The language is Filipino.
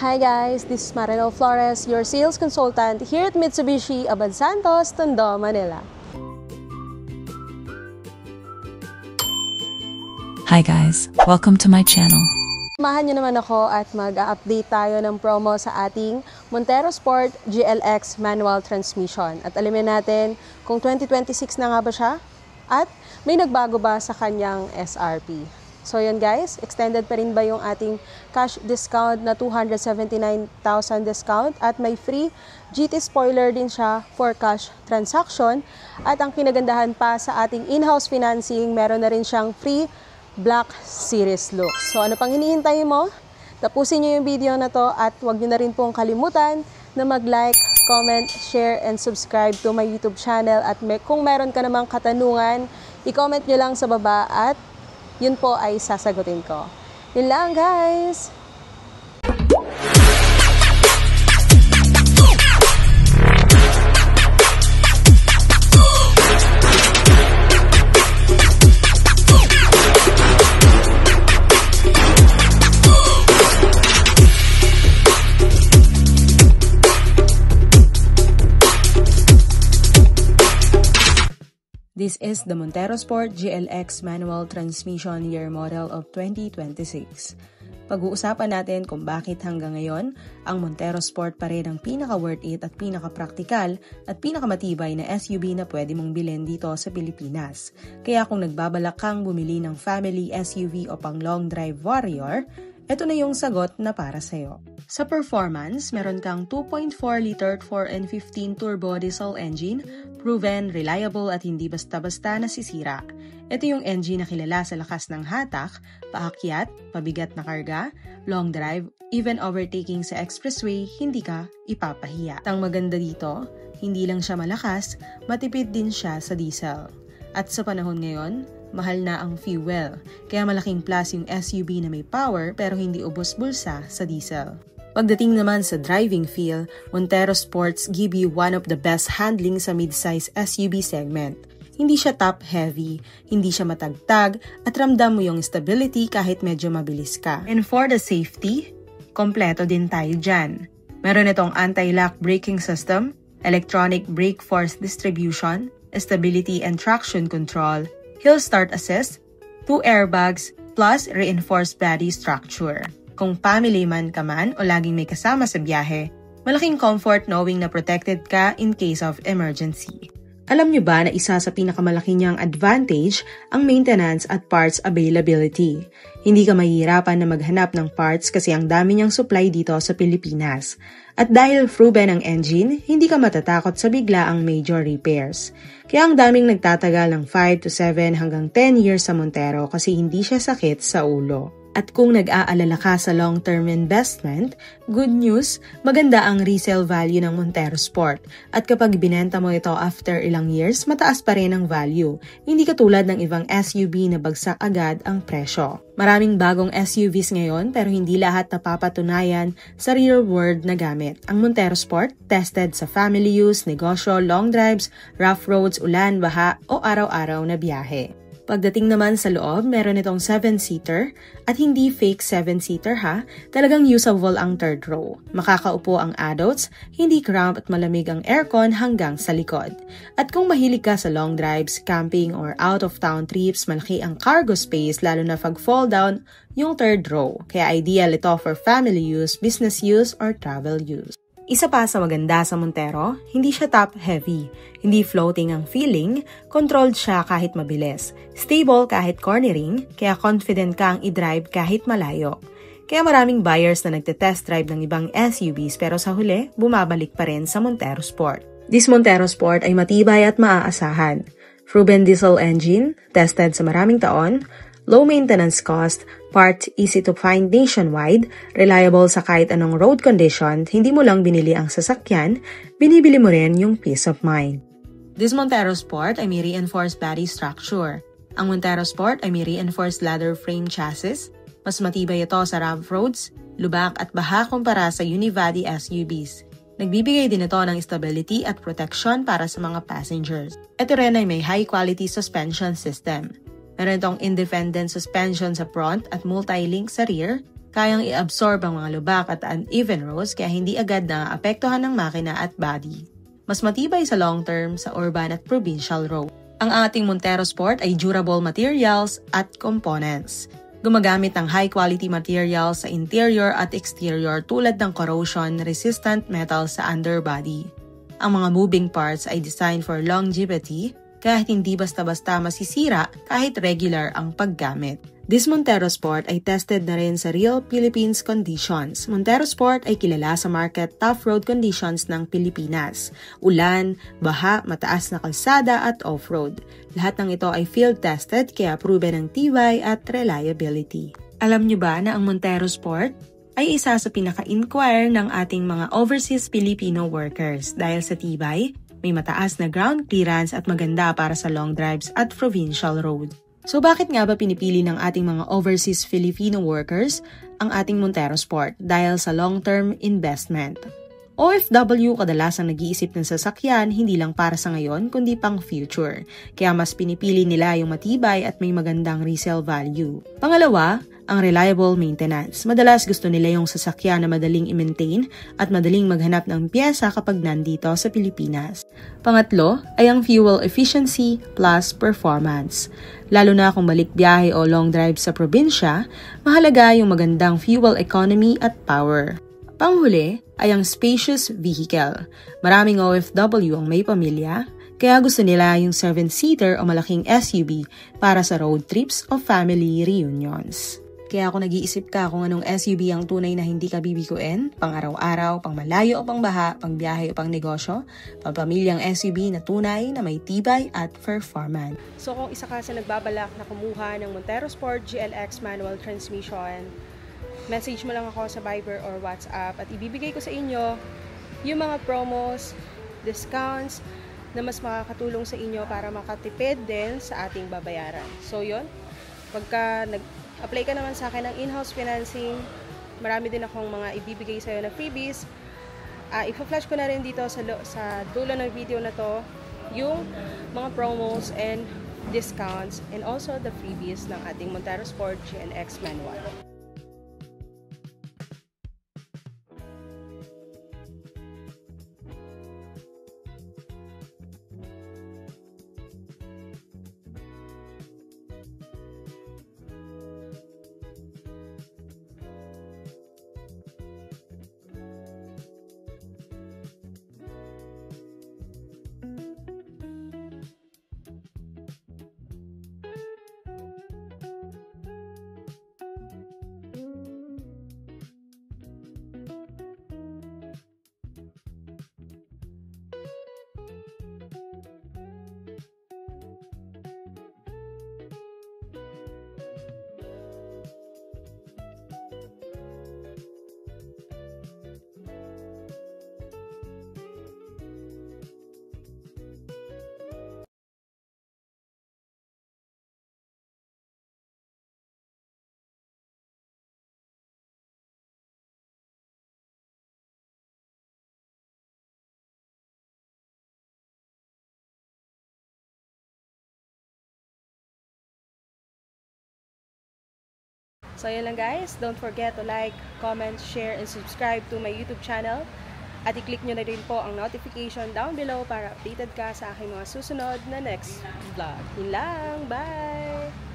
Hi guys, this is Marinel Flores, your sales consultant here at Mitsubishi Abad Santos, Tondo, Manila. Hi guys, welcome to my channel. Samahan niyo naman ako at mag-update tayo ng promo sa ating Montero Sport GLX manual transmission. At alamin natin kung 2026 na nga ba siya at may nagbago ba sa kanyang SRP. So yun guys, extended pa rin ba yung ating cash discount na 279,000 discount at may free GT spoiler din siya for cash transaction. At ang kinagandahan pa sa ating in-house financing, meron na rin siyang free Black Series look. So ano pang hinihintay mo? Tapusin nyo yung video na to at huwag nyo na rin pong kalimutan na mag-like, comment, share, and subscribe to my YouTube channel. At kung meron ka namang katanungan, i-comment nyo lang sa baba at yun po ay sasagutin ko. Yun lang guys! This is the Montero Sport GLX manual transmission year model of 2026. Pag-uusapan natin kung bakit hanggang ngayon ang Montero Sport pa rin ang pinaka-worth it at pinaka-praktikal at pinakamatibay na SUV na pwede mong bilhin dito sa Pilipinas. Kaya kung nagbabalak kang bumili ng family SUV o pang long drive warrior, ito na yung sagot na para sa'yo. Sa performance, meron kang 2.4-liter 4N15 turbo diesel engine, proven, reliable at hindi basta-basta nasisira. Ito yung engine na kilala sa lakas ng hatak, paakyat, pabigat na karga, long drive, even overtaking sa expressway, hindi ka ipapahiya. Ang maganda dito, hindi lang siya malakas, matipid din siya sa diesel. At sa panahon ngayon, mahal na ang fuel, kaya malaking plus yung SUV na may power pero hindi ubos bulsa sa diesel. Pagdating naman sa driving feel, Montero Sports give you one of the best handling sa mid-size SUV segment. Hindi siya top-heavy, hindi siya matagtag, at ramdam mo yung stability kahit medyo mabilis ka. And for the safety, kompleto din tayo dyan. Meron itong anti-lock braking system, electronic brake force distribution, stability and traction control, hill start assist, 2 airbags, plus reinforced body structure. Kung family man ka man o laging may kasama sa biyahe, malaking comfort knowing na protected ka in case of emergency. Alam nyo ba na isa sa pinakamalaki niyang advantage ang maintenance at parts availability? Hindi ka mahihirapan na maghanap ng parts kasi ang dami niyang supply dito sa Pilipinas. At dahil proven ang engine, hindi ka matatakot sa biglaang major repairs. Kaya ang daming nagtatagal ng 5 to 7 hanggang 10 years sa Montero kasi hindi siya sakit sa ulo. At kung nag-aalala ka sa long-term investment, good news, maganda ang resale value ng Montero Sport. At kapag binenta mo ito after ilang years, mataas pa rin ang value. Hindi katulad ng ibang SUV na bagsak agad ang presyo. Maraming bagong SUVs ngayon pero hindi lahat napapatunayan sa real world na gamit. Ang Montero Sport, tested sa family use, negosyo, long drives, rough roads, ulan, baha o araw-araw na biyahe. Pagdating naman sa loob, meron itong 7-seater at hindi fake 7-seater ha, talagang usable ang third row. Makakaupo ang adults, hindi cramp at malamig ang aircon hanggang sa likod. At kung mahilig ka sa long drives, camping or out-of-town trips, malaki ang cargo space lalo na pag fall down yung third row. Kaya ideal ito for family use, business use, or travel use. Isa pa sa maganda sa Montero, hindi siya top-heavy. Hindi floating ang feeling, controlled siya kahit mabilis. Stable kahit cornering, kaya confident kang i-drive kahit malayo. Kaya maraming buyers na nagte-test drive ng ibang SUVs pero sa huli, bumabalik pa rin sa Montero Sport. This Montero Sport ay matibay at maaasahan. Proven diesel engine, tested sa maraming taon, low maintenance cost, part easy to find nationwide, reliable sa kahit anong road condition, hindi mo lang binili ang sasakyan, binibili mo rin yung peace of mind. This Montero Sport ay may reinforced body structure. Ang Montero Sport ay may reinforced leather frame chassis. Mas matibay ito sa rough roads, lubak at baha kumpara sa unibody SUVs. Nagbibigay din ito ng stability at protection para sa mga passengers. Ito rin ay may high-quality suspension system. Meron itong independent suspension sa front at multi-link sa rear, Kayang i-absorb ang mga lubak at uneven roads kaya hindi agad na apektuhan ng makina at body. Mas matibay sa long term sa urban at provincial road. Ang ating Montero Sport ay durable materials at components. Gumagamit ng high-quality materials sa interior at exterior tulad ng corrosion-resistant metal sa underbody. Ang mga moving parts ay designed for longevity kahit hindi basta-basta masisira kahit regular ang paggamit. This Montero Sport ay tested na rin sa real Philippines conditions. Montero Sport ay kilala sa market tough road conditions ng Pilipinas. Ulan, baha, mataas na kalsada at off-road. Lahat ng ito ay field tested kaya proven ng tibay at reliability. Alam nyo ba na ang Montero Sport ay isa sa pinaka-inquire ng ating mga overseas Filipino workers dahil sa tibay, may mataas na ground clearance at maganda para sa long drives at provincial road. So bakit nga ba pinipili ng ating mga overseas Filipino workers ang ating Montero Sport? Dahil sa long-term investment. OFW kadalasang nag-iisip ng sasakyan hindi lang para sa ngayon kundi pang future. Kaya mas pinipili nila yung matibay at may magandang resale value. Pangalawa, ang reliable maintenance. Madalas gusto nila yung sasakyan na madaling i-maintain at madaling maghanap ng piyesa kapag nandito sa Pilipinas. Pangatlo ay ang fuel efficiency plus performance. Lalo na kung balik biyahe o long drive sa probinsya, mahalaga yung magandang fuel economy at power. Panghuli ay ang spacious vehicle. Maraming OFW ang may pamilya, kaya gusto nila yung 7-seater o malaking SUV para sa road trips o family reunions. Kaya kung nag-iisip ka kung anong SUV ang tunay na hindi ka bibiguin, pang araw-araw, pang malayo o pang baha, pang biyahe o pang negosyo, pang pamilyang SUV na tunay na may tibay at performance. So kung isa ka sa nagbabalak na kumuha ng Montero Sport GLX manual transmission, message mo lang ako sa Viber or WhatsApp at ibibigay ko sa inyo yung mga promos, discounts na mas makakatulong sa inyo para makatipid din sa ating babayaran. So yun, pagka apply ka naman sa akin ng in-house financing, marami din akong mga ibibigay sa'yo na freebies. Ipa-flash ko na rin dito sa dulo ng video na to yung mga promos and discounts and also the freebies ng ating Montero Sport GLX manual. So yun lang guys, don't forget to like, comment, share, and subscribe to my YouTube channel. At i-click nyo na rin po ang notification down below para updated ka sa aking mga susunod na next vlog. Yun lang, bye!